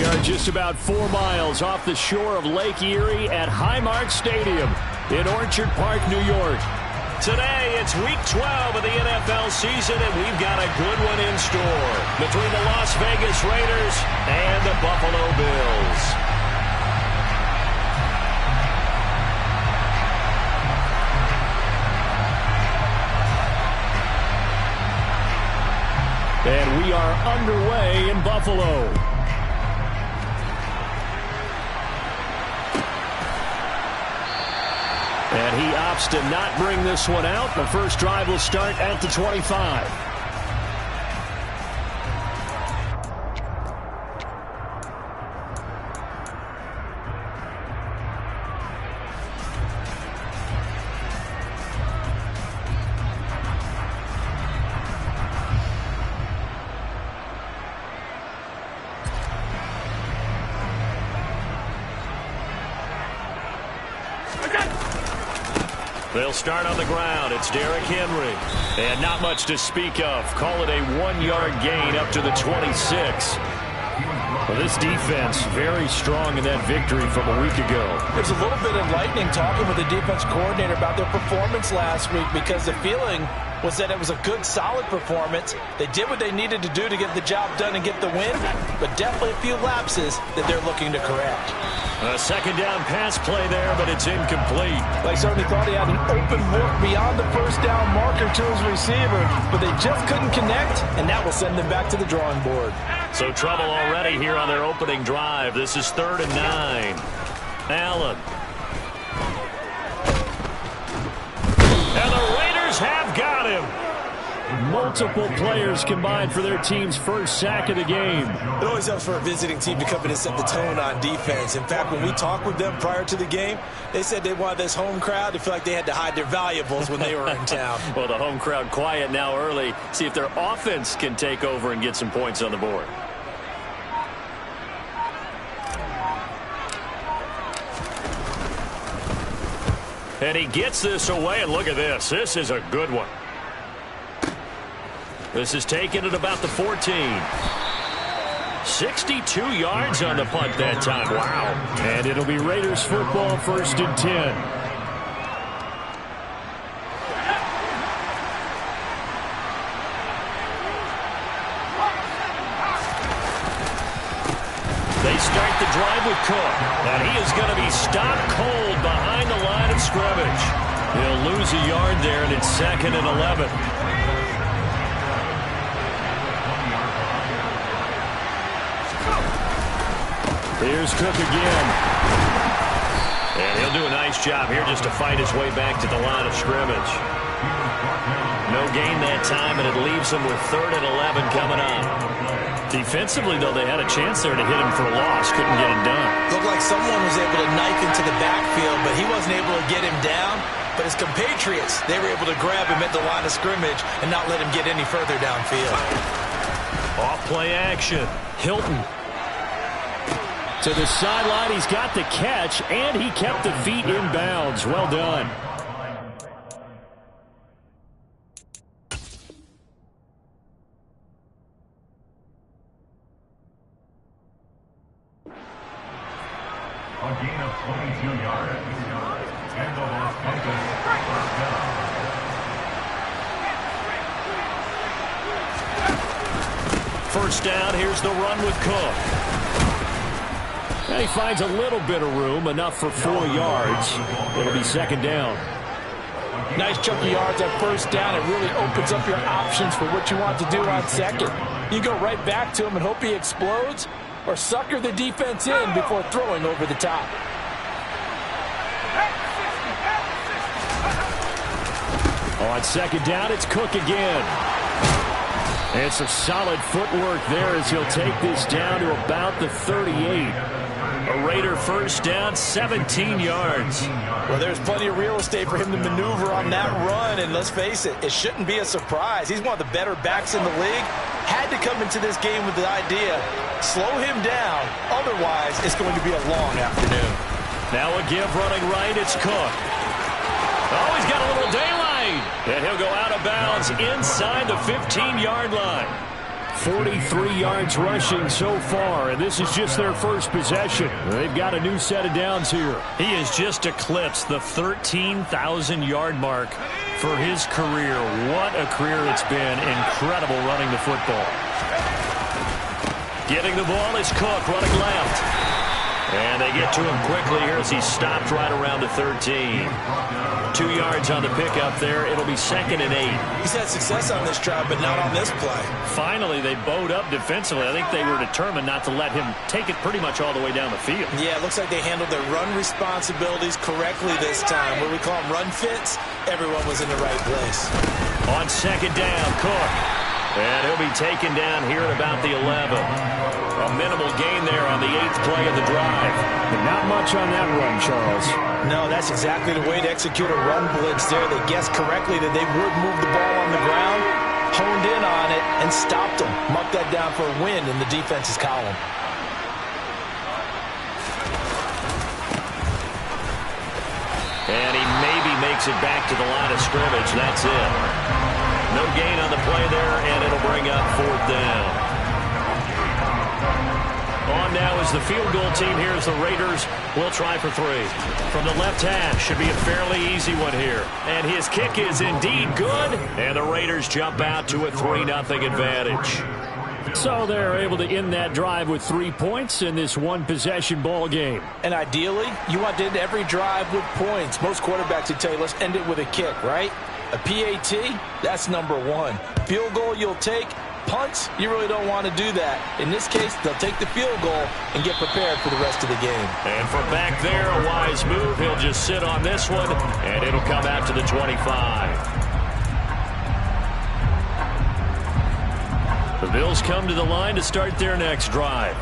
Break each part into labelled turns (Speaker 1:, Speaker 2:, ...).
Speaker 1: We are just about 4 miles off the shore of Lake Erie at Highmark Stadium in Orchard Park, New York.
Speaker 2: Today, it's Week 12 of the NFL season, and we've got a good one in store between the Las Vegas Raiders and the Buffalo Bills.
Speaker 1: And we are underway in Buffalo. And he opts to not bring this one out. The first drive will start at the 25.
Speaker 2: They'll start on the ground. It's Derrick Henry. And not much to speak of. Call it a 1-yard gain up to the 26.
Speaker 1: Well, this defense very strong in that victory from a week ago.
Speaker 3: There's a little bit enlightening talking with the defense coordinator about their performance last week, because the feeling was that it was a good, solid performance. They did what they needed to do to get the job done and get the win, but definitely a few lapses that they're looking to correct.
Speaker 2: A second down pass play there, but it's incomplete.
Speaker 3: They certainly thought he had an open look beyond the first down marker to his receiver, but they just couldn't connect, and that will send them back to the drawing board.
Speaker 2: So trouble already here on their opening drive. This is 3rd and 9. Allen. And the Raiders have got him.
Speaker 1: Multiple players combined for their team's first sack of the game.
Speaker 4: It always helps for a visiting team to come in and set the tone on defense. In fact, when we talked with them prior to the game, they said they wanted this home crowd to feel like they had to hide their valuables when they were in town.
Speaker 2: Well, the home crowd quiet now early. See if their offense can take over and get some points on the board. And he gets this away, and look at this. This is a good one. This is taken at about the 14. 62 yards on the punt that time. Wow.
Speaker 1: And it'll be Raiders football, 1st and 10.
Speaker 2: They start the drive with Cook. And he is going to be stopped cold behind the line of scrimmage. He'll lose a yard there, and it's 2nd and 11.
Speaker 1: Here's Cook again.
Speaker 2: And he'll do a nice job here just to fight his way back to the line of scrimmage. No gain that time, and it leaves him with 3rd and 11 coming up. Defensively, though, they had a chance there to hit him for a loss. Couldn't get it done.
Speaker 4: Looked like someone was able to knife into the backfield, but he wasn't able to get him down. But his compatriots, they were able to grab him at the line of scrimmage and not let him get any further downfield.
Speaker 2: Off-play action. Hilton.
Speaker 1: To the sideline, he's got the catch, and he kept the feet in bounds. Well done.
Speaker 5: A gain of 22 yards. And the Los Angeles first down.
Speaker 2: First down, here's the run with Cook.
Speaker 1: And he finds a little bit of room, enough for 4 yards. It'll be 2nd down.
Speaker 3: Nice chunk of yards at first down. It really opens up your options for what you want to do on 2nd. You go right back to him and hope he explodes, or sucker the defense in before throwing over the top.
Speaker 1: On 2nd down, it's Cook again. And some solid footwork there as he'll take this down to about the 38.
Speaker 2: A Raider first down, 17 yards.
Speaker 4: Well, there's plenty of real estate for him to maneuver on that run, and let's face it, it shouldn't be a surprise. He's one of the better backs in the league. Had to come into this game with the idea, slow him down, otherwise it's going to be a long afternoon.
Speaker 2: Now a give running right, it's Cook. Oh, he's got a little daylight. And he'll go out of bounds inside the 15-yard line.
Speaker 1: 43 yards rushing so far, and this is just their first possession. They've got a new set of downs here.
Speaker 2: He has just eclipsed the 13,000-yard mark for his career. What a career it's been. Incredible running the football. Getting the ball is Cook running left. And they get to him quickly here as he stopped right around the 13. 2 yards on the pickup there. It'll be 2nd and 8.
Speaker 3: He's had success on this drive, but not on this play.
Speaker 2: Finally, they bowed up defensively. I think they were determined not to let him take it pretty much all the way down the field.
Speaker 3: Yeah, it looks like they handled their run responsibilities correctly this time. What we call them run fits, everyone was in the right place.
Speaker 2: On 2nd down, Cook. And he'll be taken down here at about the 11. A minimal gain there on the 8th play of the drive.
Speaker 1: But not much on that run, Charles.
Speaker 3: No, that's exactly the way to execute a run blitz there. They guessed correctly that they would move the ball on the ground, honed in on it, and stopped them. Marked that down for a win in the defense's column.
Speaker 2: And he maybe makes it back to the line of scrimmage. That's it. No gain on the play there, and it'll bring up 4th down. On now is the field goal team here as the Raiders will try for 3. From the left hash, should be a fairly easy one here. And his kick is indeed good, and the Raiders jump out to a 3-0 advantage.
Speaker 1: So they're able to end that drive with 3 points in this one-possession ball game.
Speaker 3: And ideally, you want to end every drive with points. Most quarterbacks would tell you, let's end it with a kick, right? A PAT, that's number 1. Field goal you'll take. Punts, you really don't want to do that. In this case, they'll take the field goal and get prepared for the rest of the game.
Speaker 2: And from back there, a wise move. He'll just sit on this one, and it'll come out to the 25. The Bills come to the line to start their next drive.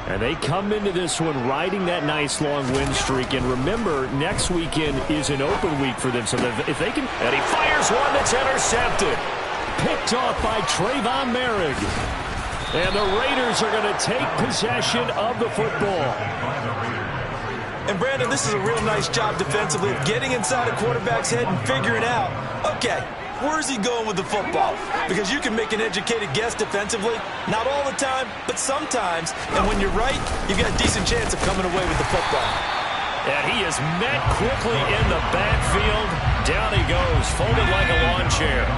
Speaker 1: And they come into this one riding that nice long win streak. And remember, next weekend is an open week for them. So if they can...
Speaker 2: And he fires one that's intercepted.
Speaker 1: Picked off by Trayvon Merrick. And the Raiders are going to take possession of the football.
Speaker 3: And Brandon, this is a real nice job defensively of getting inside a quarterback's head and figuring out, okay, where's he going with the football? Because you can make an educated guess defensively, not all the time, but sometimes. And when you're right, you've got a decent chance of coming away with the football.
Speaker 2: And he is met quickly in the backfield. Down he goes, folded like a lawn chair.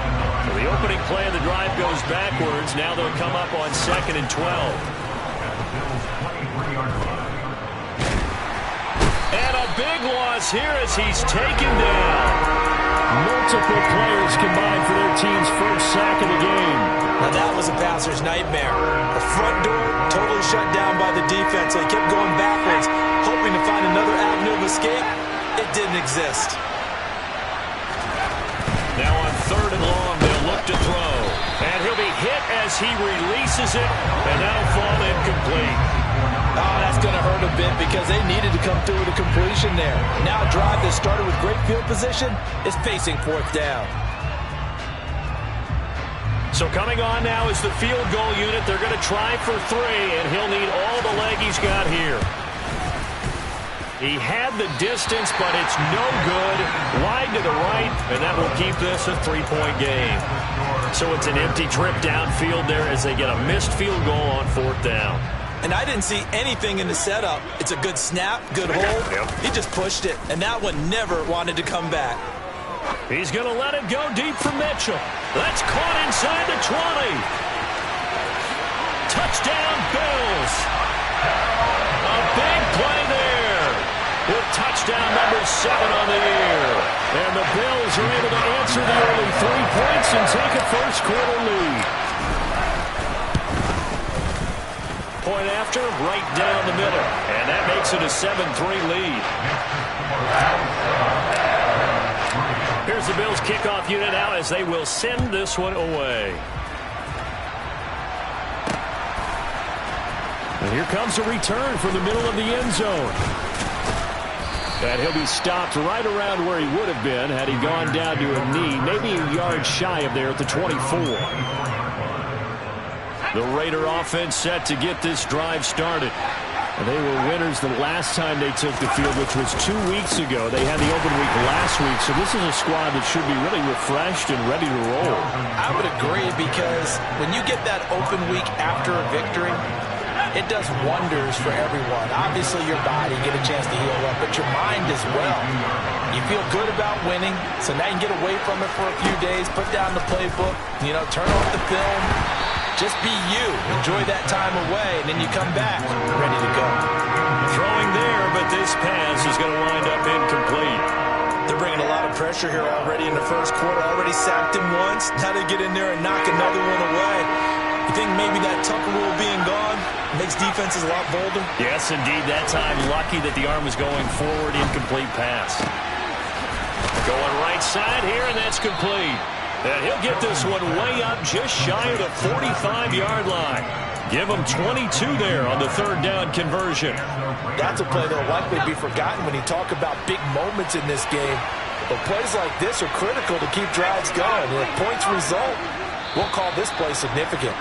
Speaker 2: So the opening play of the drive goes backwards. Now they'll come up on 2nd and 12. And a big loss here as he's taken down.
Speaker 1: Multiple players combined for their team's first sack of the game.
Speaker 3: Now that was a passer's nightmare. The front door totally shut down by the defense. They kept going backwards, hoping to find another avenue of escape. It didn't exist.
Speaker 2: Now on 3rd and long, they'll look to throw. And he'll be hit as he releases it, and that'll fall incomplete.
Speaker 3: Oh, that's going to hurt a bit because they needed to come through with a completion there. Now a drive that started with great field position is facing 4th down.
Speaker 2: So coming on now is the field goal unit. They're going to try for 3, and he'll need all the leg he's got here. He had the distance, but it's no good. Wide to the right, and that will keep this a 3-point game. So it's an empty trip downfield there as they get a missed field goal on 4th down.
Speaker 3: And I didn't see anything in the setup. It's a good snap, good hold. He just pushed it, and that one never wanted to come back.
Speaker 2: He's going to let it go deep for Mitchell. That's caught inside the 20. Touchdown, Bills. A big play there with touchdown number 7 on the year.
Speaker 1: And the Bills are able to answer the early 3 points and take a first-quarter lead.
Speaker 2: Point after, right down the middle. And that makes it a 7-3 lead. Here's the Bills kickoff unit now as they will send this one away.
Speaker 1: And here comes a return from the middle of the end zone. And he'll be stopped right around where he would have been had he gone down to a knee, maybe a yard shy of there at the 24.
Speaker 2: The Raider offense set to get this drive started.
Speaker 1: And they were winners the last time they took the field, which was 2 weeks ago. They had the open week last week, so this is a squad that should be really refreshed and ready to roll.
Speaker 3: I would agree, because when you get that open week after a victory, it does wonders for everyone. Obviously, your body, get a chance to heal up, but your mind as well. You feel good about winning, so now you can get away from it for a few days, put down the playbook, turn off the film. Just be you. Enjoy that time away, and then you come back ready to go.
Speaker 2: Throwing there, but this pass is going to wind up incomplete.
Speaker 3: They're bringing a lot of pressure here already in the first quarter. Already sacked him once. Now they get in there and knock another one away. You think maybe that Tucker rule being gone makes defenses a lot bolder?
Speaker 2: Yes, indeed. That time, lucky that the arm was going forward. Incomplete pass. Going right side here, and that's complete. And he'll get this one way up just shy of the 45-yard line. Give him 22 there on the third down conversion.
Speaker 3: That's a play that will likely be forgotten when you talk about big moments in this game. But plays like this are critical to keep drives going. And if points result, we'll call this play significant.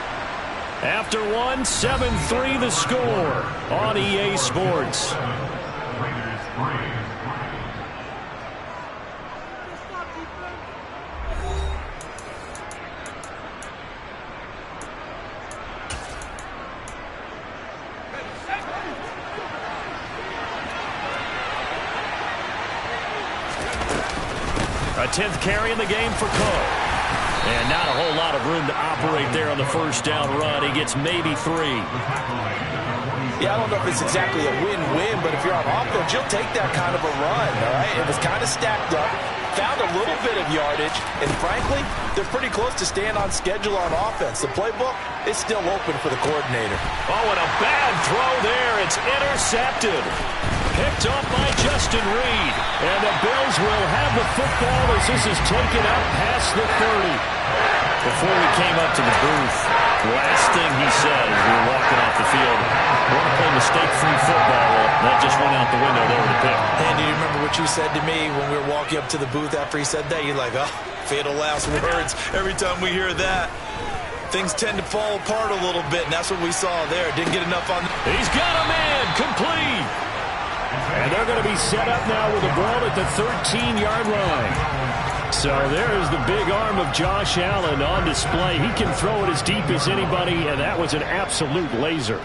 Speaker 2: After one, 7-3 the score on EA Sports. A 10th carry in the game for Cole. And not a whole lot of room to operate there on the first down run. He gets maybe 3.
Speaker 3: Yeah, I don't know if it's exactly a win-win, but if you're on offense, you'll take that kind of a run, all right? It was kind of stacked up, found a little bit of yardage, and frankly, they're pretty close to staying on schedule on offense. The playbook is still open for the coordinator.
Speaker 2: Oh, and a bad throw there. It's intercepted. Picked off by Justin Reed. And the Bills will have the football as this is taken up past the 30. Before we came up to the booth, the last thing he said as we were walking off the field, I want to play mistake-free football. Well, that just went out the window there with the pick.
Speaker 3: Andy, you remember what you said to me when we were walking up to the booth after he said that? You're like, oh, fatal last words. Every time we hear that, things tend to fall apart a little bit, and that's what we saw there. Didn't get enough on.
Speaker 2: He's got a man, complete.
Speaker 1: And they're going to be set up now with the ball at the 13-yard line. So there's the big arm of Josh Allen on display. He can throw it as deep as anybody, and that was an absolute laser.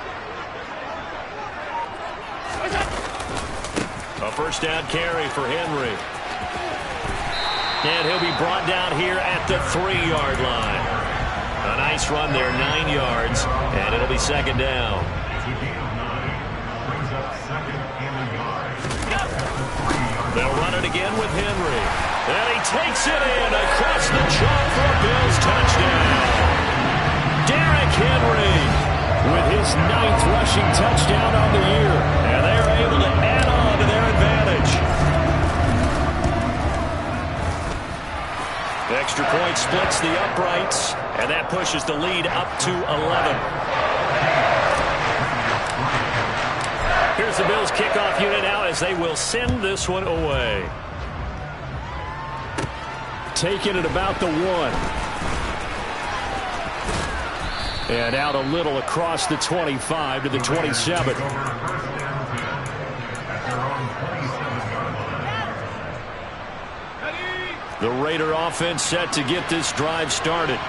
Speaker 2: A first down carry for Henry. And he'll be brought down here at the 3-yard line. A nice run there, 9 yards, and it'll be second down. They'll run it again with Henry. And he takes it in across the chalk for a Bills touchdown. Derrick Henry with his 9th rushing touchdown on the year. And they're able to add on to their advantage. The extra point splits the uprights, and that pushes the lead up to 11. Here's the Bills kickoff unit now as they will send this one away.
Speaker 1: Taking it about the 1. And out a little across the 25 to the 27. The Raider offense set to get this drive started.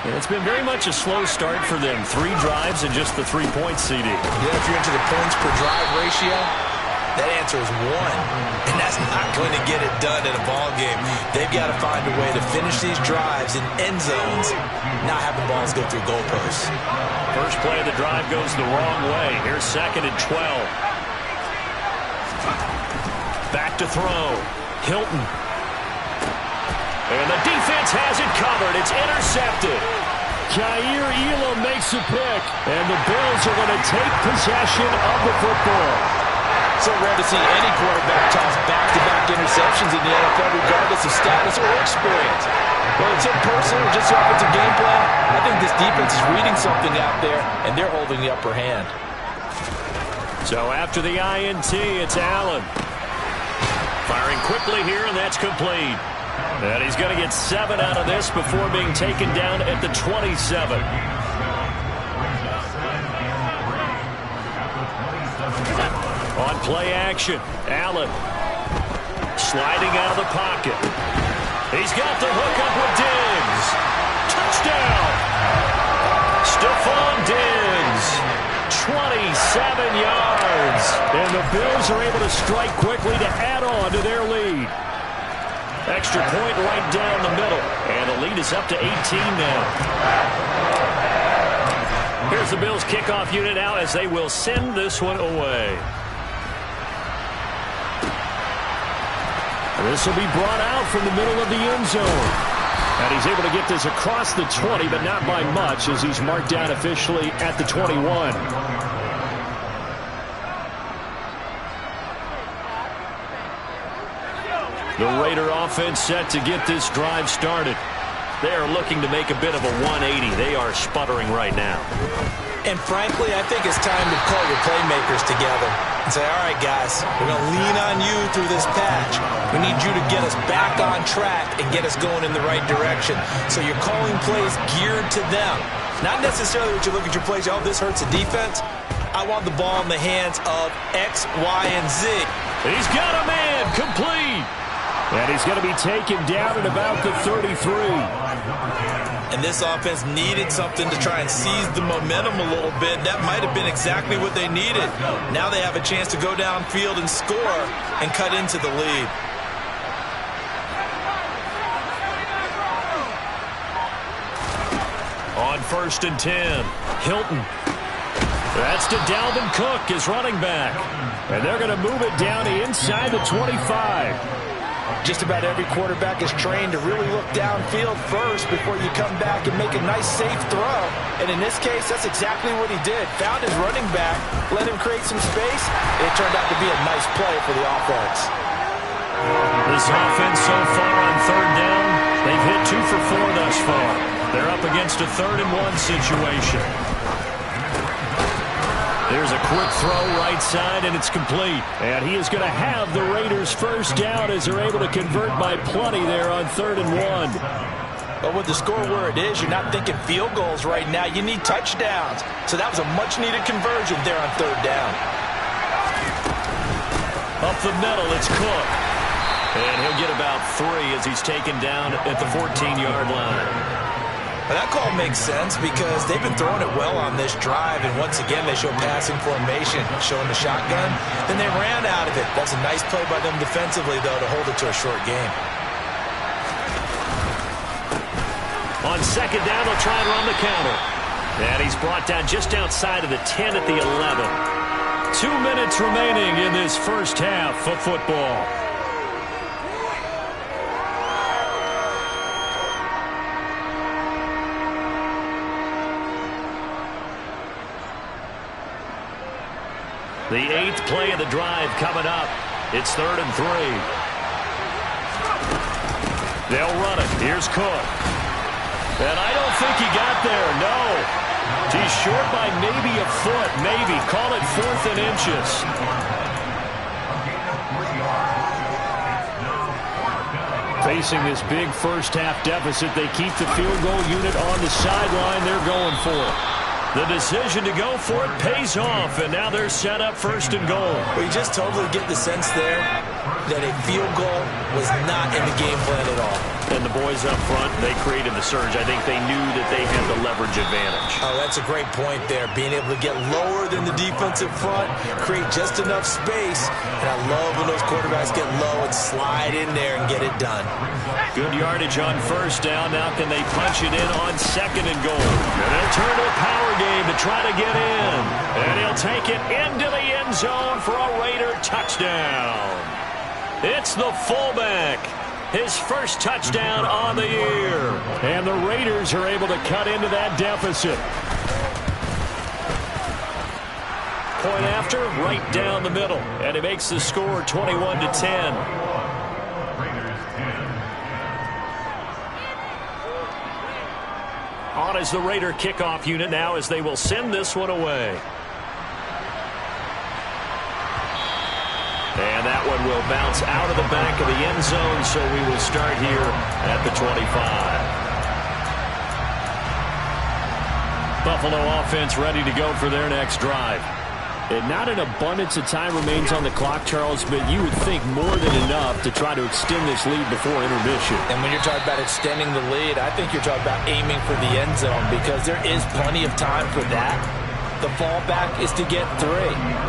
Speaker 1: And it's been very much a slow start for them. 3 drives and just the 3-point CD.
Speaker 3: Yeah, if you're into the points per drive ratio, that answer is 1. And that's not going to get it done in a ball game. They've got to find a way to finish these drives in end zones, not have the balls go through goalposts.
Speaker 2: First play of the drive goes the wrong way. Here's 2nd and 12. Back to throw. Hilton. And the defense has it covered. It's intercepted.
Speaker 1: Kaiir Elam makes a pick. And the Bills are going to take possession of the football.
Speaker 3: So rare to see any quarterback toss back-to-back interceptions in the NFL, regardless of status or experience. Whether it's impersonal or just the offensive game plan, I think this defense is reading something out there, and they're holding the upper hand.
Speaker 2: So after the INT, it's Allen. Firing quickly here, and that's complete. And he's going to get 7 out of this before being taken down at the 27. Play action. Allen sliding out of the pocket. He's got the hook up with Diggs. Touchdown. Stephon Diggs. 27 yards.
Speaker 1: And the Bills are able to strike quickly to add on to their lead.
Speaker 2: Extra point right down the middle. And the lead is up to 18 now. Here's the Bills kickoff unit now as they will send this one away.
Speaker 1: This will be brought out from the middle of the end zone. And he's able to get this across the 20, but not by much as he's marked down officially at the 21.
Speaker 2: The Raider offense set to get this drive started. They are looking to make a bit of a 180. They are sputtering right now.
Speaker 4: And frankly, I think it's time to call your playmakers together and say, all right, guys, we're going to lean on you through this patch. We need you to get us back on track and get us going in the right direction. So you're calling plays geared to them. Not necessarily what you look at your plays, oh, this hurts the defense. I want the ball in the hands of X, Y, and Z.
Speaker 2: He's got a man complete.
Speaker 1: And he's going to be taken down at about the 33.
Speaker 4: And this offense needed something to try and seize the momentum a little bit. That might have been exactly what they needed. Now they have a chance to go downfield and score and cut into the lead.
Speaker 2: On 1st and 10, Hilton. That's to Dalvin Cook, his running back.
Speaker 1: And they're going to move it down inside the 25.
Speaker 3: Just about every quarterback is trained to really look downfield first before you come back and make a nice, safe throw. And in this case, that's exactly what he did. Found his running back, let him create some space, and it turned out to be a nice play for the offense.
Speaker 2: This offense so far on 3rd down, they've hit 2 for 4 thus far. They're up against a 3rd and 1 situation. There's a quick throw right side, and it's complete.
Speaker 1: And he is going to have the Raiders first down as they're able to convert by plenty there on 3rd and 1.
Speaker 3: But with the score where it is, you're not thinking field goals right now. You need touchdowns. So that was a much-needed conversion there on 3rd down.
Speaker 2: Up the middle, it's Cook. And he'll get about 3 as he's taken down at the 14-yard line.
Speaker 4: Well, that call makes sense because they've been throwing it well on this drive, and once again they show passing formation, showing the shotgun. Then they ran out of it. That's a nice play by them defensively, though, to hold it to a short game.
Speaker 2: On 2nd down, they'll try and run the counter. And he's brought down just outside of the 10 at the 11. 2 minutes remaining in this first half of football. The 8th play of the drive coming up. It's 3rd and 3. They'll run it. Here's Cook. And I don't think he got there. No. He's short by maybe a foot. Maybe. Call it 4th and inches.
Speaker 1: Facing this big first-half deficit, they keep the field goal unit on the sideline. They're going for it.
Speaker 2: The decision to go for it pays off, and now they're set up 1st and goal.
Speaker 4: Well, you just totally get the sense there that a field goal was not in the game plan at all.
Speaker 2: And the boys up front, they created the surge. I think they knew that they had the leverage advantage.
Speaker 4: Oh, that's a great point there. Being able to get lower than the defensive front, create just enough space. And I love when those quarterbacks get low and slide in there and get it done.
Speaker 2: Good yardage on 1st down. Now can they punch it in on 2nd and goal? And they'll turn to a power game to try to get in. And he'll take it into the end zone for a Raider touchdown. It's the fullback. His first touchdown on the year.
Speaker 1: And the Raiders are able to cut into that deficit.
Speaker 2: Point after, right down the middle. And it makes the score 21-10. On is the Raider kickoff unit now as they will send this one away. And that one will bounce out of the back of the end zone, so we will start here at the 25. Buffalo offense ready to go for their next drive.
Speaker 1: And not an abundance of time remains on the clock, Charles, but you would think more than enough to try to extend this lead before intermission.
Speaker 3: And when you're talking about extending the lead, I think you're talking about aiming for the end zone because there is plenty of time for that. The fallback is to get 3.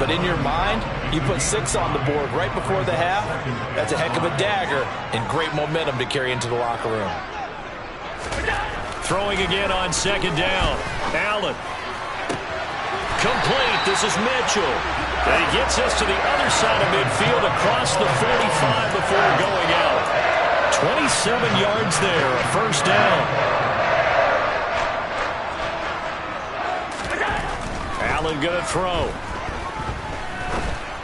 Speaker 3: But in your mind, you put 6 on the board right before the half. That's a heck of a dagger and great momentum to carry into the locker room.
Speaker 1: Throwing again on second down. Allen. Complete. This is Mitchell. And he gets us to the other side of midfield across the 45 before going out. 27 yards there, a first down. Allen going to throw.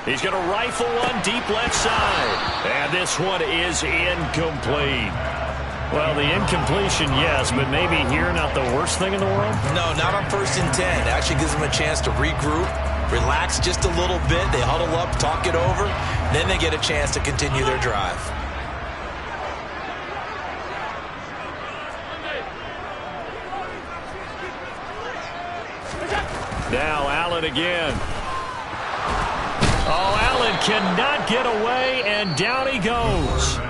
Speaker 1: He's going to rifle one deep left side. And this one is incomplete. Well, the incompletion, yes, but maybe here not the worst thing in the world?
Speaker 3: No, not on 1st and 10. It actually gives them a chance to regroup, relax just a little bit. They huddle up, talk it over. Then they get a chance to continue their drive.
Speaker 1: Now Allen again. Oh, Allen cannot get away, and down he goes.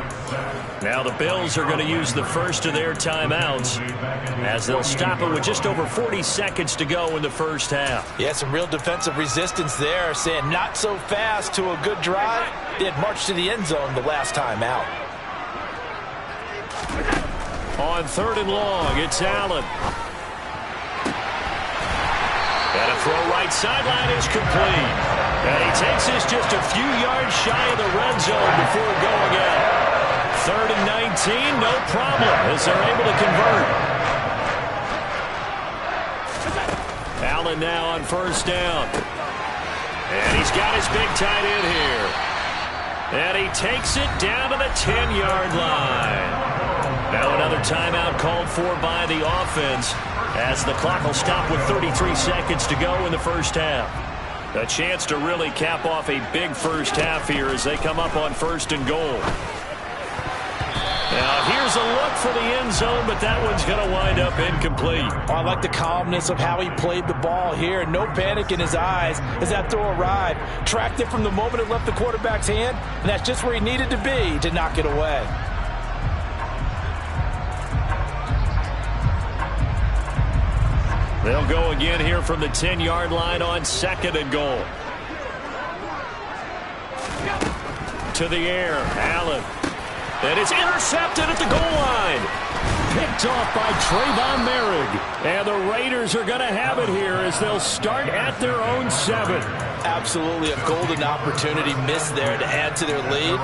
Speaker 1: Now the Bills are going to use the first of their timeouts as they'll stop it with just over 40 seconds to go in the first half.
Speaker 3: Yeah, some real defensive resistance there, saying not so fast to a good drive. They had marched to the end zone the last time out.
Speaker 1: On 3rd and long, it's Allen. And a throw right sideline is complete. And he takes this just a few yards shy of the red zone before going out. 3rd and 19, no problem, as they're able to convert. Allen now on 1st down. And he's got his big tight end here. And he takes it down to the 10-yard line. Now another timeout called for by the offense as the clock will stop with 33 seconds to go in the first half. A chance to really cap off a big first half here as they come up on 1st and goal. Now, here's a look for the end zone, but that one's going to wind up incomplete.
Speaker 3: I like the calmness of how he played the ball here. No panic in his eyes as that throw arrived. Tracked it from the moment it left the quarterback's hand, and that's just where he needed to be to knock it away.
Speaker 1: They'll go again here from the 10-yard line on 2nd and goal. To the air, Allen. And it's intercepted at the goal line. Picked off by Trayvon Merrick. And the Raiders are going to have it here as they'll start at their own 7.
Speaker 3: Absolutely a golden opportunity missed there to add to their lead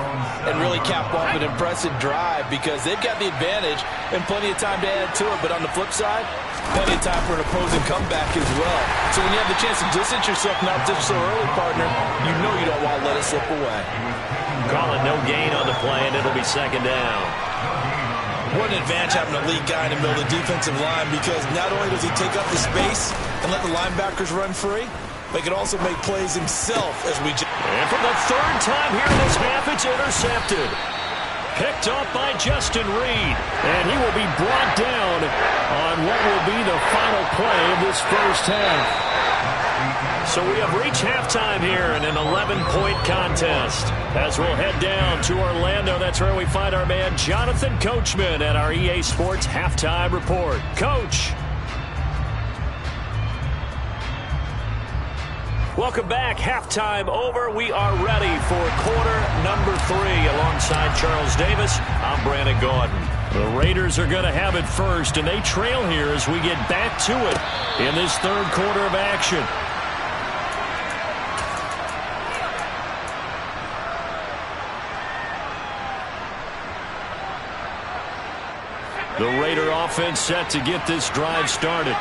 Speaker 3: and really cap off an impressive drive because they've got the advantage and plenty of time to add to it. But on the flip side, plenty of time for an opposing comeback as well. So when you have the chance to distance yourself from opposition so early, partner, you know you don't want to let it slip away.
Speaker 2: Calling no gain on the play, and it'll be 2nd down.
Speaker 3: What an advantage having a lead guy in the middle of the defensive line because not only does he take up the space and let the linebackers run free, but he can also make plays himself as we just...
Speaker 1: And for the 3rd time here in this half, it's intercepted. Picked off by Justin Reed, and he will be brought down on what will be the final play of this first half. So we have reached halftime here in an 11-point contest. As we'll head down to Orlando, that's where we find our man Jonathan Coachman at our EA Sports Halftime Report. Coach. Welcome back. Halftime over. We are ready for quarter number 3. Alongside Charles Davis, I'm Brandon Gaudin. The Raiders are going to have it first, and they trail here as we get back to it in this 3rd quarter of action. The Raider offense set to get this drive started.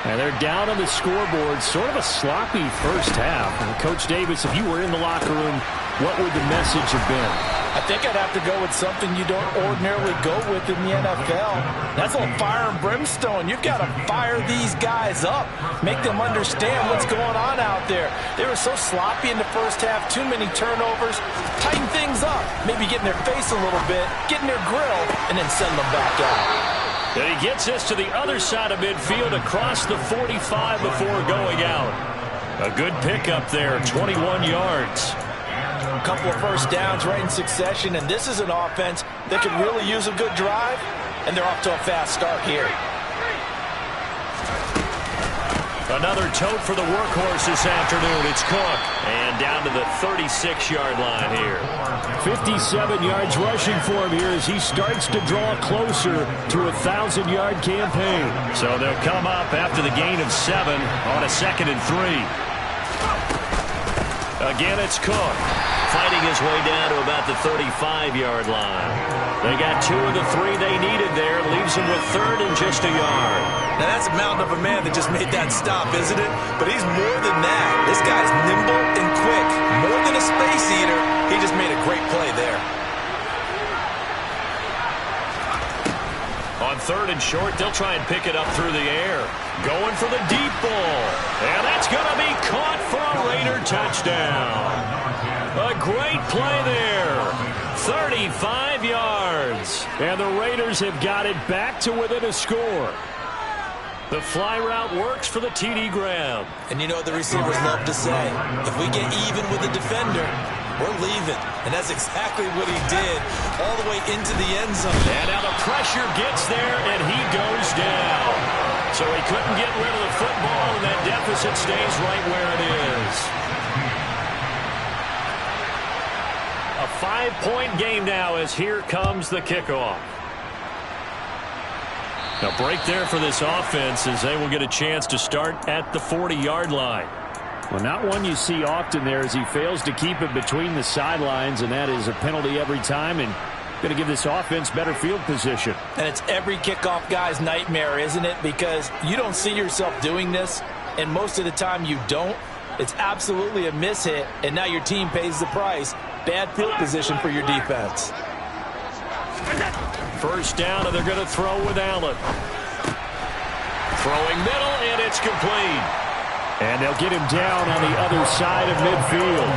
Speaker 1: And they're down on the scoreboard. Sort of a sloppy first half. And Coach Davis, if you were in the locker room, what would the message have been?
Speaker 3: I think I'd have to go with something you don't ordinarily go with in the NFL. That's a little fire and brimstone. You've got to fire these guys up. Make them understand what's going on out there. They were so sloppy in the first half. Too many turnovers. Tighten things up. Maybe get in their face a little bit. Get in their grill. And then send them back out.
Speaker 1: And he gets us to the other side of midfield across the 45 before going out. A good pickup there, 21 yards.
Speaker 3: A couple of first downs right in succession, and this is an offense that could really use a good drive, and they're off to a fast start here.
Speaker 2: Another tote for the workhorse this afternoon. It's Cook. And down to the 36-yard line here.
Speaker 1: 57 yards rushing for him here as he starts to draw closer to a 1,000-yard campaign.
Speaker 2: So they'll come up after the gain of 7 on a 2nd and 3. Again, it's Cook. Fighting his way down to about the 35-yard line. They got 2 of the 3 they needed there. Leaves them with 3rd and just a yard.
Speaker 4: Now that's a mountain of a man that just made that stop, isn't it? But he's more than that. This guy's nimble and quick. More than a space eater. He just made a great play there.
Speaker 2: On 3rd and short, they'll try and pick it up through the air. Going for the deep ball. And that's going to be caught for a Raider touchdown. A great play there. 35 yards.
Speaker 1: And the Raiders have got it back to within a score.
Speaker 2: The fly route works for the TD grab.
Speaker 4: And you know what the receivers love to say? If we get even with the defender, we're leaving. And that's exactly what he did all the way into the end zone.
Speaker 2: And now the pressure gets there, and he goes down. So he couldn't get rid of the football, and that deficit stays right where it is. A 5-point game now as here comes the kickoff. A break there for this offense as they will get a chance to start at the 40-yard line.
Speaker 1: Well, not one you see often there as he fails to keep it between the sidelines, and that is a penalty every time and going to give this offense better field position.
Speaker 3: And it's every kickoff guy's nightmare, isn't it? Because you don't see yourself doing this, and most of the time you don't. It's absolutely a mishit, and now your team pays the price. Bad field position for your defense.
Speaker 2: First down, and they're going to throw with Allen. Throwing middle, and it's complete.
Speaker 1: And they'll get him down on the other side of midfield.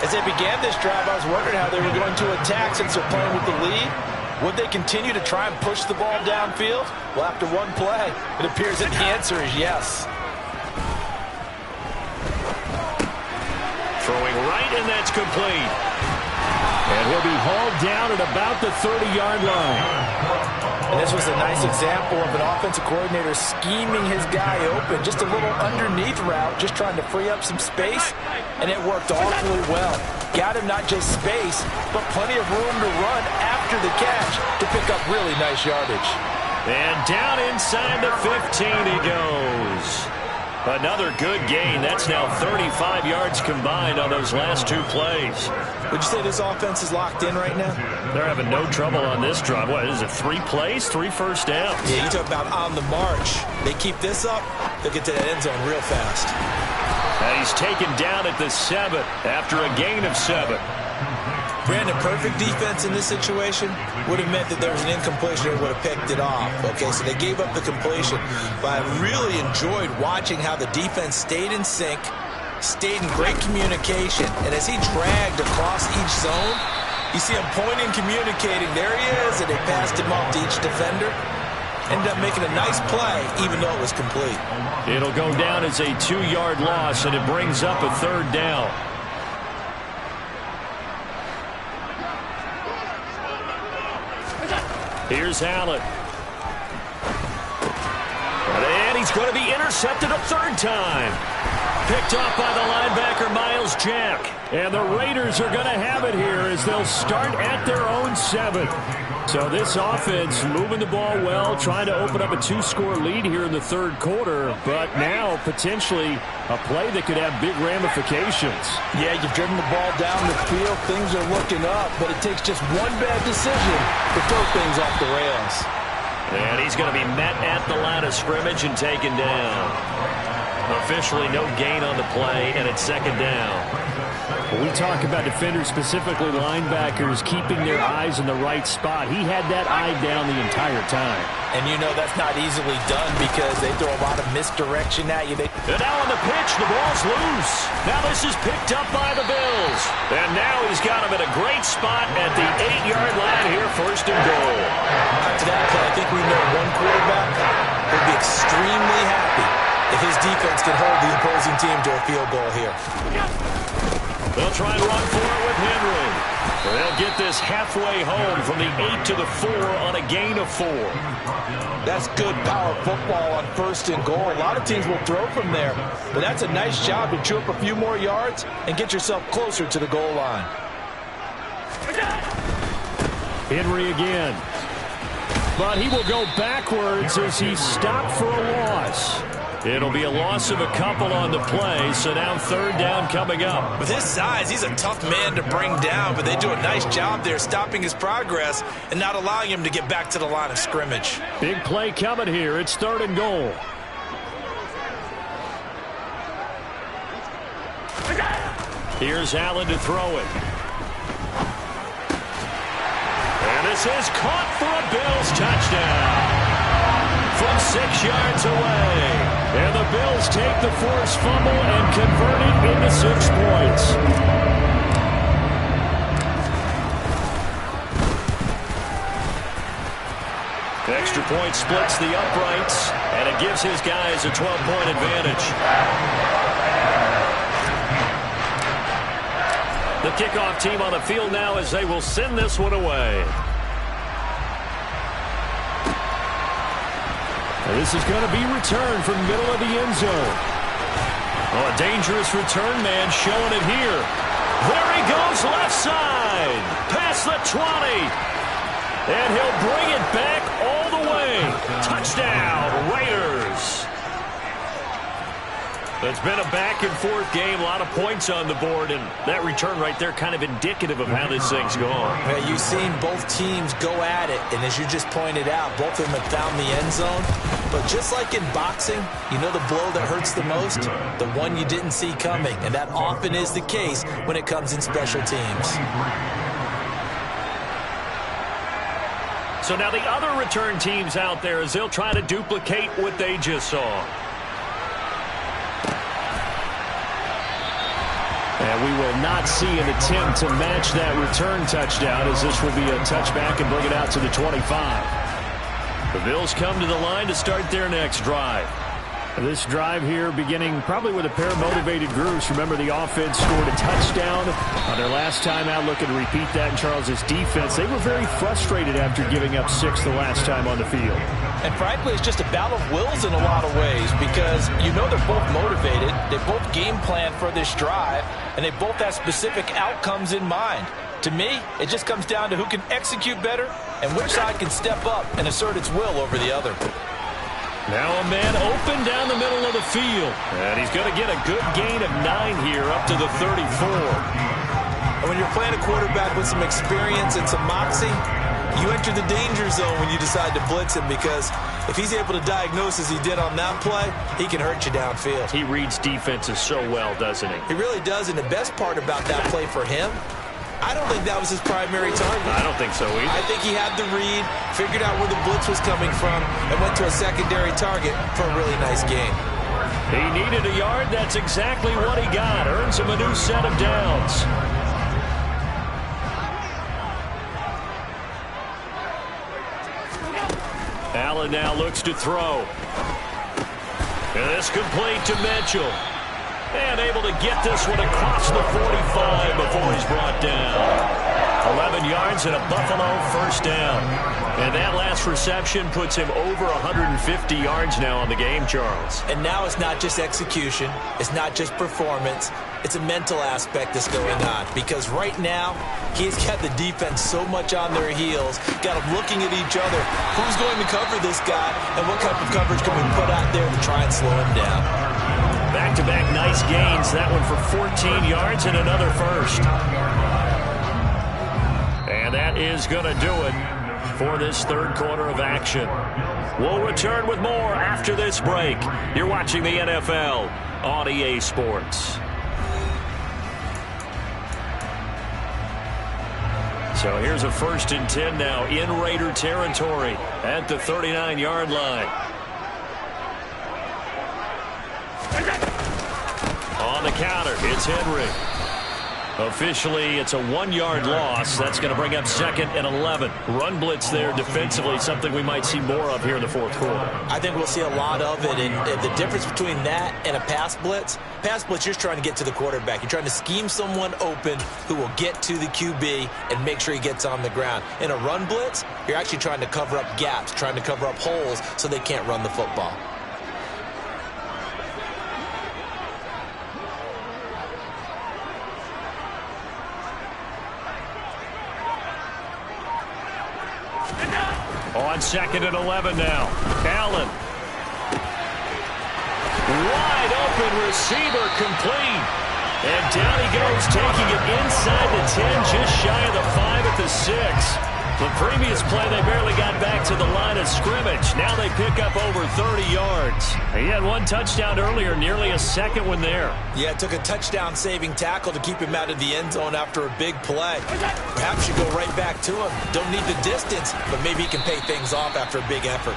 Speaker 3: As they began this drive, I was wondering how they were going to attack since they're playing with the lead. Would they continue to try and push the ball downfield? Well, after one play, it appears that the answer is yes.
Speaker 2: Throwing right, and that's complete.
Speaker 1: And he'll be hauled down at about the 30-yard line.
Speaker 3: And this was a nice example of an offensive coordinator scheming his guy open. Just a little underneath route, just trying to free up some space, and it worked awfully well. Got him not just space, but plenty of room to run after the catch to pick up really nice yardage.
Speaker 2: And down inside the 15 he goes. Another good gain. That's now 35 yards combined on those last 2 plays.
Speaker 3: Would you say this offense is locked in right now?
Speaker 2: They're having no trouble on this drive. What is it, 3 plays, 3 first downs?
Speaker 4: Yeah, you talk about on the march. They keep this up, they'll get to that end zone real fast.
Speaker 2: And he's taken down at the 7 after a gain of 7.
Speaker 4: Brandon, perfect defense in this situation would have meant that there was an incompletion and would have picked it off. Okay, so they gave up the completion. But I really enjoyed watching how the defense stayed in sync, stayed in great communication. And as he dragged across each zone, you see him pointing, communicating. There he is, and they passed him off to each defender. Ended up making a nice play, even though it was complete.
Speaker 2: It'll go down as a 2-yard loss, and it brings up a 3rd down. Here's Allen. And he's going to be intercepted a 3rd time. Picked off by the linebacker, Miles Jack.
Speaker 1: And the Raiders are going to have it here as they'll start at their own 7. So this offense moving the ball well, trying to open up a 2-score lead here in the 3rd quarter, but now potentially a play that could have big ramifications.
Speaker 3: Yeah, you've driven the ball down the field. Things are looking up, but it takes just one bad decision to throw things off the rails.
Speaker 2: And he's going to be met at the line of scrimmage and taken down. Officially no gain on the play, and it's 2nd down.
Speaker 1: When we talk about defenders, specifically linebackers, keeping their eyes in the right spot, he had that eye down the entire time.
Speaker 3: And you know that's not easily done because they throw a lot of misdirection at you.
Speaker 2: And now on the pitch, the ball's loose. Now this is picked up by the Bills. And now he's got him at a great spot at the 8-yard line here, 1st and goal.
Speaker 4: After that play, I think we know one quarterback will be extremely happy if his defense can hold the opposing team to a field goal here.
Speaker 2: They'll try and run for it with Henry. They'll get this halfway home from the 8 to the 4 on a gain of 4.
Speaker 3: That's good power football on 1st and goal. A lot of teams will throw from there, but that's a nice job to chew up a few more yards and get yourself closer to the goal line.
Speaker 1: Henry again. But he will go backwards as he's stopped for a loss. It'll be a loss of a couple on the play, so now 3rd down coming up.
Speaker 3: With his size, he's a tough man to bring down, but they do a nice job there stopping his progress and not allowing him to get back to the line of scrimmage.
Speaker 1: Big play coming here. It's 3rd and goal. Here's Allen to throw it. And this is caught for a Bills touchdown. From 6 yards away. And the Bills take the forced fumble and convert it into 6 points. Extra point splits the uprights, and it gives his guys a 12-point advantage. The kickoff team on the field now as they will send this one away. This is going to be returned from the middle of the end zone. Oh, a dangerous return man showing it here. There he goes left side. Past the 20. And he'll bring it back all the way. Touchdown, Raiders. It's been a back-and-forth game, a lot of points on the board, and that return right there kind of indicative of how this thing's going.
Speaker 4: Yeah, you've seen both teams go at it, and as you just pointed out, both of them have found the end zone. But just like in boxing, you know the blow that hurts the most? The one you didn't see coming, and that often is the case when it comes in special teams.
Speaker 1: So now the other return teams out there as they'll try to duplicate what they just saw. And we will not see an attempt to match that return touchdown as this will be a touchback and bring it out to the 25. The Bills come to the line to start their next drive. This drive here beginning probably with a pair of motivated groups. Remember, the offense scored a touchdown on their last time out. Looking to repeat that in Charles' defense. They were very frustrated after giving up 6 the last time on the field.
Speaker 3: And frankly, it's just a battle of wills in a lot of ways because you know they're both motivated. They both game plan for this drive, and they both have specific outcomes in mind. To me, it just comes down to who can execute better and which side can step up and assert its will over the other.
Speaker 1: Now a man open down the middle of the field. And he's going to get a good gain of 9 here up to the 34.
Speaker 4: And when you're playing a quarterback with some experience and some moxie, you enter the danger zone when you decide to blitz him because if he's able to diagnose as he did on that play, he can hurt you downfield.
Speaker 1: He reads defenses so well, doesn't he?
Speaker 4: He really does, and the best part about that play for him, I don't think that was his primary target.
Speaker 1: I don't think so either.
Speaker 4: I think he had the read, figured out where the blitz was coming from, and went to a secondary target for a really nice gain.
Speaker 1: He needed a yard. That's exactly what he got. Earns him a new set of downs. Allen now looks to throw. And it's complete to Mitchell. And able to get this one across the 45 before he's brought down. 11 yards and a Buffalo first down. And that last reception puts him over 150 yards now on the game, Charles.
Speaker 4: And now it's not just execution. It's not just performance. It's a mental aspect that's going on. Because right now, he's got the defense so much on their heels, got them looking at each other. Who's going to cover this guy, and what type of coverage can we put out there to try and slow him down?
Speaker 1: Back-to-back nice gains. That one for 14 yards and another first. And that is going to do it for this third quarter of action. We'll return with more after this break. You're watching the NFL on EA Sports. So here's a 1st and 10 now in Raider territory at the 39-yard line. On the counter, it's Henry.
Speaker 2: Officially, it's a 1-yard loss. That's going to bring up 2nd and 11. Run blitz there defensively, something we might see more of here in the fourth quarter.
Speaker 4: I think we'll see a lot of it, and the difference between that and a pass blitz, you're just trying to get to the quarterback. You're trying to scheme someone open who will get to the QB and make sure he gets on the ground. In a run blitz, you're actually trying to cover up gaps, trying to cover up holes so they can't run the football.
Speaker 2: On 2nd and 11 now. Allen. Wide open receiver complete. And down he goes, taking it inside the 10, just shy of the 5 at the 6. The previous play, they barely got back to the line of scrimmage. Now they pick up over 30 yards. He had 1 touchdown earlier, nearly a second one there.
Speaker 4: Yeah, it took a touchdown-saving tackle to keep him out of the end zone after a big play. Perhaps you go right back to him. Don't need the distance, but maybe he can pay things off after a big effort.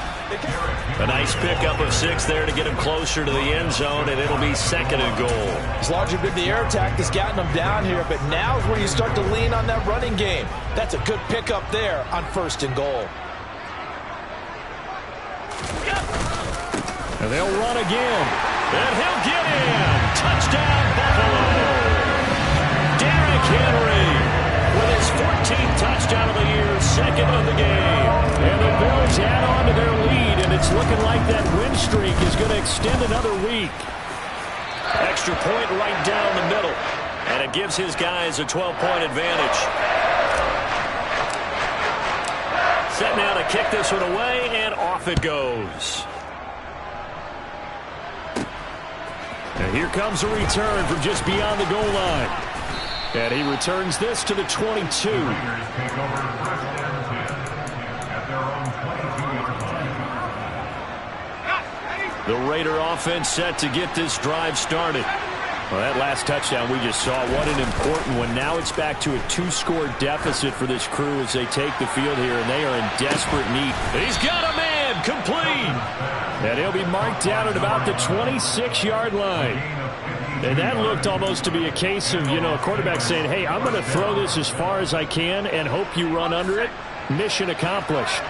Speaker 2: A nice pickup of 6 there to get him closer to the end zone, and it'll be 2nd and goal.
Speaker 3: As large as the air attack has gotten them down here, but now is where you start to lean on that running game. That's a good pickup there on 1st and goal.
Speaker 1: And they'll run again. And he'll get in. Touchdown, Buffalo. Derrick Henry with his 14th touchdown of the year, 2nd of the game. And the Bills add on to their lead, and it's looking like that win streak is going to extend another week.
Speaker 2: Extra point right down the middle. And it gives his guys a 12-point advantage. Set now to kick this one away, and off it goes.
Speaker 1: And here comes a return from just beyond the goal line. And he returns this to the 22. The Raider offense set to get this drive started. Well, that last touchdown we just saw, what an important one. Now it's back to a 2-score deficit for this crew as they take the field here, and they are in desperate need.
Speaker 2: He's got a man, complete.
Speaker 1: And he'll be marked down at about the 26-yard line. And that looked almost to be a case of, a quarterback saying, hey, I'm going to throw this as far as I can and hope you run under it. Mission accomplished.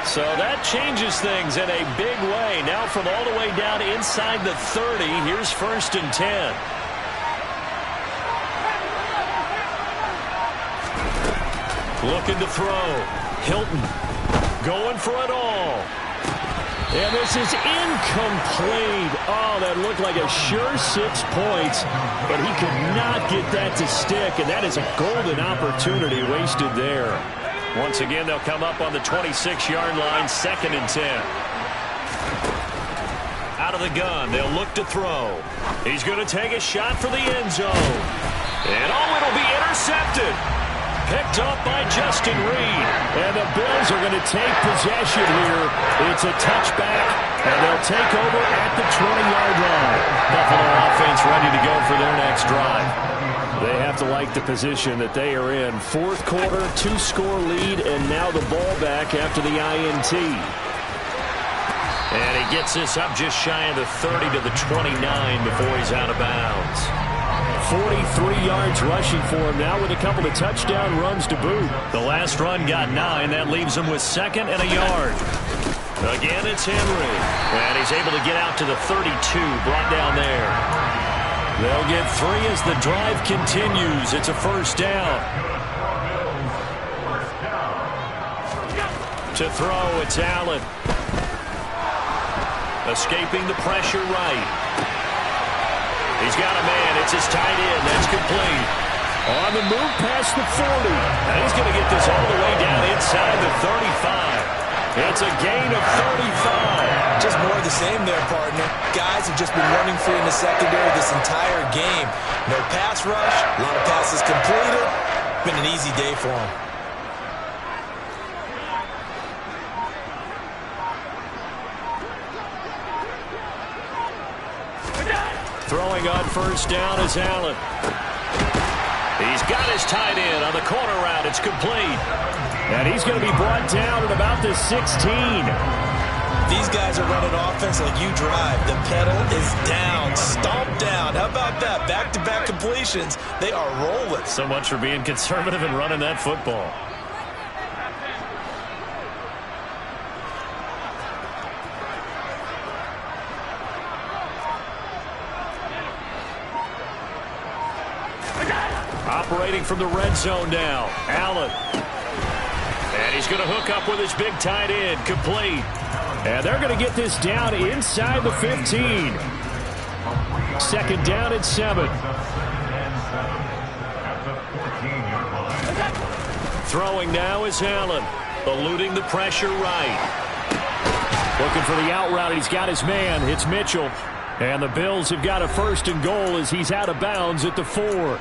Speaker 2: So that changes things in a big way. Now from all the way down inside the 30, here's 1st and 10. Looking to throw. Hilton going for it all.
Speaker 1: And this is incomplete. Oh, that looked like a sure 6 points, but he could not get that to stick, and that is a golden opportunity wasted there.
Speaker 2: Once again, they'll come up on the 26-yard line, 2nd and 10. Out of the gun, they'll look to throw. He's going to take a shot for the end zone. And it'll be intercepted. Picked up by Justin Reed.
Speaker 1: And the Bills are going to take possession here. It's a touchback, and they'll take over at the 20-yard line.
Speaker 2: Buffalo offense ready to go for their next drive.
Speaker 1: They have to like the position that they are in. 4th quarter, 2-score lead, and now the ball back after the INT.
Speaker 2: And he gets this up just shy of the 30 to the 29 before he's out of bounds.
Speaker 1: 43 yards rushing for him now with a couple of touchdown runs to boot.
Speaker 2: The last run got 9. That leaves him with 2nd and a yard. Again, it's Henry. And he's able to get out to the 32, brought down there. They'll get 3 as the drive continues. It's a 1st down. To throw, it's Allen. Escaping the pressure right. He's got a man. It's his tight end. That's complete.
Speaker 1: On the move past the 40.
Speaker 2: And he's going to get this all the way down inside the 35. It's a gain of 35.
Speaker 4: Just more of the same there, partner. Guys have just been running free in the secondary this entire game. No pass rush, a lot of passes completed. Been an easy day for them.
Speaker 2: Throwing on 1st down is Allen. He's got his tight end on the corner route. It's complete.
Speaker 1: And he's going to be brought down at about the 16.
Speaker 4: These guys are running offense like you drive. The pedal is down, stomped down. How about that? Back-to-back completions. They are rolling.
Speaker 2: So much for being conservative and running that football. Operating from the red zone now. Allen. And he's going to hook up with his big tight end. Complete.
Speaker 1: And they're going to get this down inside the 15. Second down at 7.
Speaker 2: Throwing now is Allen. Eluding the pressure right.
Speaker 1: Looking for the out route. He's got his man. It's Mitchell. And the Bills have got a 1st and goal as he's out of bounds at the 4.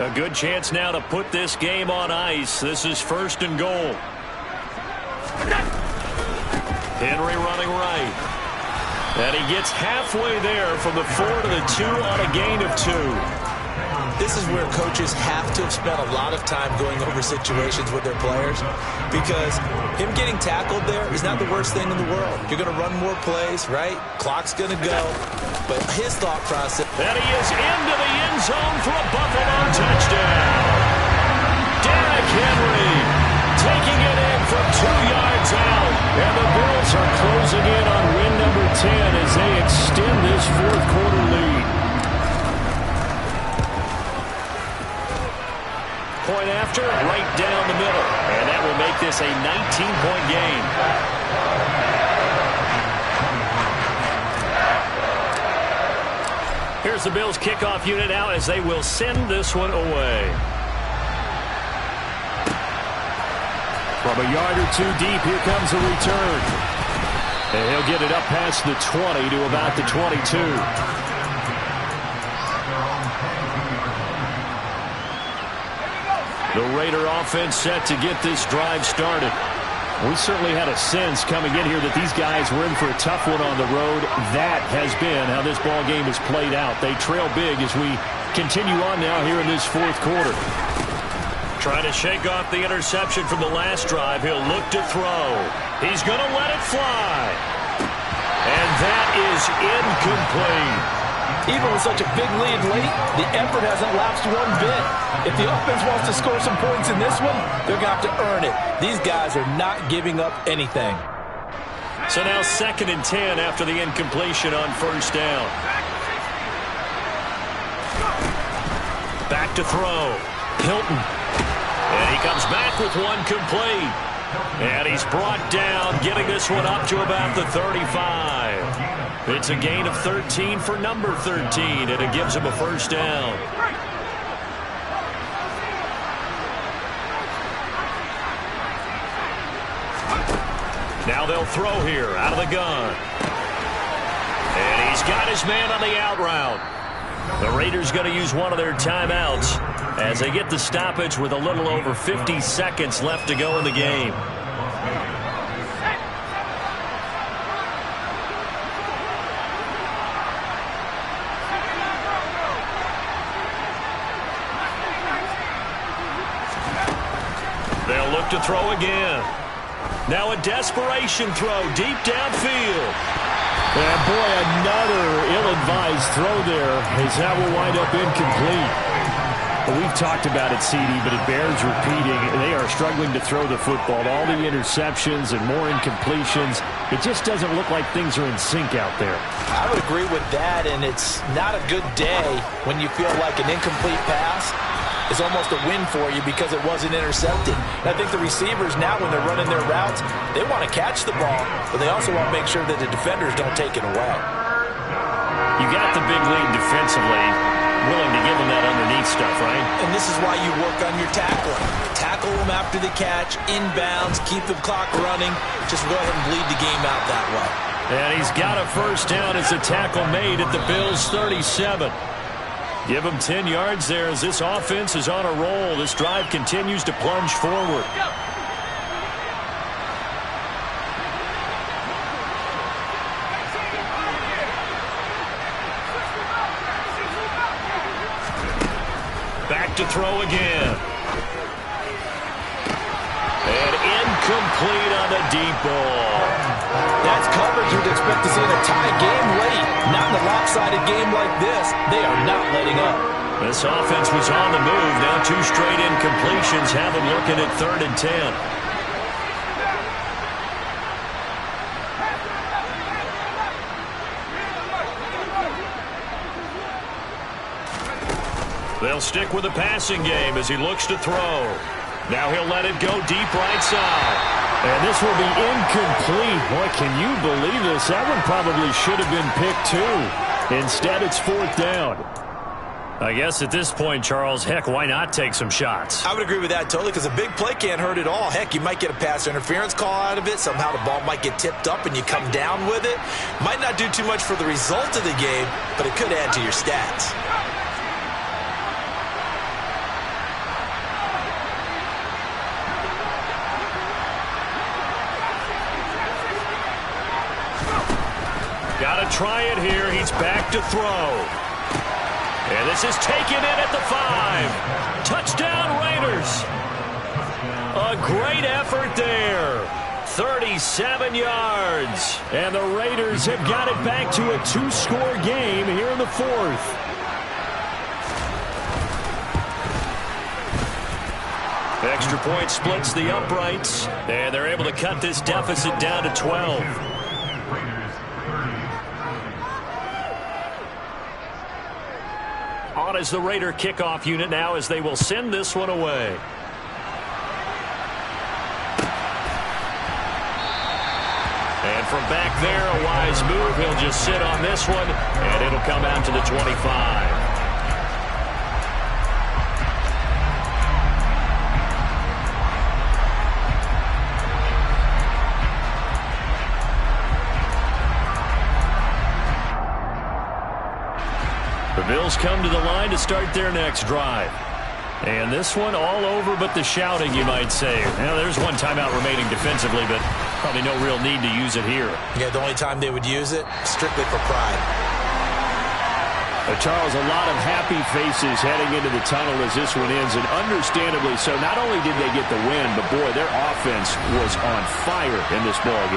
Speaker 2: A good chance now to put this game on ice. This is 1st and goal. Henry running right. And he gets halfway there from the 4 to the 2 on a gain of 2.
Speaker 4: This is where coaches have to have spent a lot of time going over situations with their players, because him getting tackled there is not the worst thing in the world. You're going to run more plays, right? Clock's going to go. But his thought process...
Speaker 2: And he is into the end zone for a Buffalo touchdown. Derrick Henry taking it in from 2 yards out. And the Bills are closing in on win number 10 as they extend this 4th quarter lead. Point after, right down the middle. And that will make this a 19-point game. Here's the Bills kickoff unit out as they will send this one away.
Speaker 1: From a yard or 2 deep, here comes a return. And he'll get it up past the 20 to about the 22.
Speaker 2: The Raider offense set to get this drive started.
Speaker 1: We certainly had a sense coming in here that these guys were in for a tough one on the road. That has been how this ball game has played out. They trail big as we continue on now here in this 4th quarter.
Speaker 2: Trying to shake off the interception from the last drive. He'll look to throw. He's going to let it fly. And that is incomplete.
Speaker 3: Even with such a big lead late, the effort hasn't lapsed one bit. If the offense wants to score some points in this one, they're going to have to earn it. These guys are not giving up anything.
Speaker 2: So now 2nd and 10 after the incompletion on 1st down. Back to throw. Hilton. And he comes back with one complete. And he's brought down, getting this one up to about the 35. It's a gain of 13 for number 13, and it gives him a 1st down. Now they'll throw here out of the gun. And he's got his man on the out route. The Raiders going to use one of their timeouts as they get the stoppage with a little over 50 seconds left to go in the game. They'll look to throw again. Now a desperation throw deep downfield.
Speaker 1: And boy, another ill-advised throw there as that will wind up incomplete. We've talked about it, CD, but it bears repeating. They are struggling to throw the football. All the interceptions and more incompletions. It just doesn't look like things are in sync out there.
Speaker 4: I would agree with that, and it's not a good day when you feel like an incomplete pass is almost a win for you because it wasn't intercepted. And I think the receivers now, when they're running their routes, they want to catch the ball, but they also want to make sure that the defenders don't take it away.
Speaker 2: You got the big lead defensively, willing to give them that underneath stuff, right?
Speaker 4: And this is why you work on your tackling. Tackle them after the catch, inbounds, keep the clock running. Just go ahead and bleed the game out that way.
Speaker 2: And he's got a 1st down as a tackle made at the Bills' 37. Give him 10 yards there as this offense is on a roll. This drive continues to plunge forward. Back to throw again. Incomplete on the deep ball.
Speaker 3: That's coverage you'd expect to see in a tie game late. Not in a lopsided game like this. They are not letting up.
Speaker 2: This offense was on the move. Now 2 straight incompletions have them looking at 3rd and 10. They'll stick with the passing game as he looks to throw. Now he'll let it go deep right side.
Speaker 1: And this will be incomplete. Boy, can you believe this? That one probably should have been picked too. Instead, it's 4th down.
Speaker 2: I guess at this point, Charles, heck, why not take some shots?
Speaker 4: I would agree with that totally because a big play can't hurt at all. Heck, you might get a pass interference call out of it. Somehow the ball might get tipped up and you come down with it. Might not do too much for the result of the game, but it could add to your stats.
Speaker 2: Got to try it here. He's back to throw. And this is taken in at the 5. Touchdown, Raiders. A great effort there. 37 yards.
Speaker 1: And the Raiders have got it back to a 2-score game here in the 4th.
Speaker 2: Extra point splits the uprights. And they're able to cut this deficit down to 12. On as the Raider kickoff unit now as they will send this one away. And from back there, a wise move. He'll just sit on this one, and it'll come out to the 25. The Bills come to the line to start their next drive. And this one all over but the shouting, you might say. Now, there's one timeout remaining defensively, but probably no real need to use it here.
Speaker 4: Yeah, the only time they would use it, strictly for pride.
Speaker 1: Charles, a lot of happy faces heading into the tunnel as this one ends, and understandably so. Not only did they get the win, but boy, their offense was on fire in this ballgame.